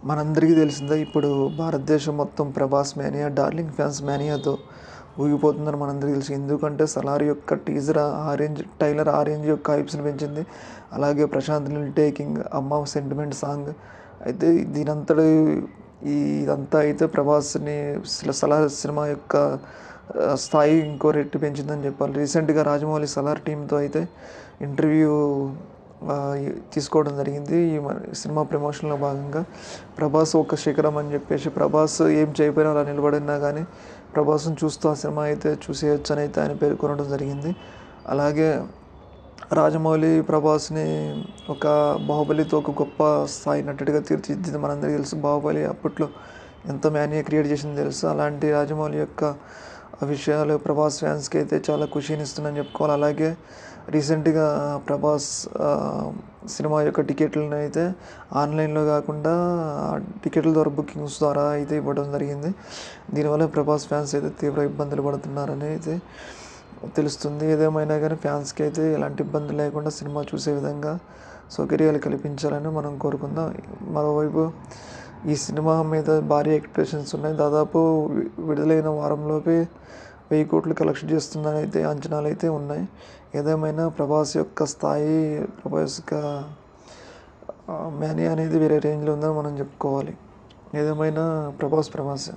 మనందరికీ తెలిసిందే ఇప్పుడు భారతదేశం మొత్తం 'ప్రభాస్ మేనియా', 'డార్లింగ్' ఫ్యాన్స్ మేనియాతో ఊగిపోతుందని మనందరికీ తెలుసు. ఎందుకంటే 'సలార్' యొక్క టీజర్ ట్రైలర్ ఆరెంజ్ యొక్క హైప్స్‌ని పెంచింది. అలాగే 'ప్రశాంత్ నీల్ టేకింగ్', 'అమ్మ' సెంటిమెంట్ సాంగ్. అయితే ఇదంతా అయితే 'ప్రభాస్‌ని' 'సలార్' సినిమా యొక్క స్థాయి ఇంకో రెట్టు పెంచిందని చెప్పాలి. రీసెంట్‌గా రాజమౌళి 'సలార్' టీమ్‌తో అయితే ఇంటర్వ్యూ తీసుకోవడం జరిగింది. సినిమా ప్రమోషన్‌లో భాగంగా 'ప్రభాస్ ఒక శిఖరం' అని చెప్పేసి, ప్రభాస్ ఏం చేయకపోయినా అలా నిలబడినా కానీ ప్రభాస్‌ని చూస్తూ ఆ సినిమా అయితే చూసేయొచ్చని అయితే ఆయన పేర్కొనడం జరిగింది. అలాగే రాజమౌళి ప్రభాస్‌ని ఒక 'బాహుబలితో' ఒక గొప్ప స్థాయి నటుడిగా తీర్చిదిద్దింది మనందరికీ తెలుసు. 'బాహుబలి' అప్పట్లో ఎంత మేనియా క్రియేట్ చేసిందో తెలుసు. అలాంటి రాజమౌళి యొక్క విషయాలు ప్రభాస్ ఫ్యాన్స్‌కి అయితే చాలా ఖుషీనిస్తుందని చెప్పుకోవాలి. అలాగే రీసెంట్‌గా ప్రభాస్ సినిమా యొక్క టికెట్లను అయితే ఆన్లైన్‌లో కాకుండా టికెట్ల ద్వారా బుకింగ్స్ ద్వారా అయితే ఇవ్వడం జరిగింది. దీనివల్ల ప్రభాస్ ఫ్యాన్స్ అయితే తీవ్ర ఇబ్బందులు పడుతున్నారని అయితే తెలుస్తుంది. ఏదేమైనా కానీ ఫ్యాన్స్‌కి అయితే ఎలాంటి ఇబ్బంది లేకుండా సినిమా చూసే విధంగా సౌకర్యాలు కల్పించాలని మనం కోరుకుందాం. మరోవైపు ఈ సినిమా మీద భారీ ఎక్స్‌పెక్టేషన్స్ ఉన్నాయి. దాదాపు విడుదలైన వారంలోపే 1000 కోట్లు కలెక్షన్ చేస్తుందని అయితే అంచనాలైతే ఉన్నాయి. ఏదేమైనా ప్రభాస్ యొక్క స్థాయి, ప్రభాస్ యొక్క మేనియా అనేది వేరే రేంజ్‌లో ఉందని మనం చెప్పుకోవాలి. ఏదేమైనా ప్రభాసే.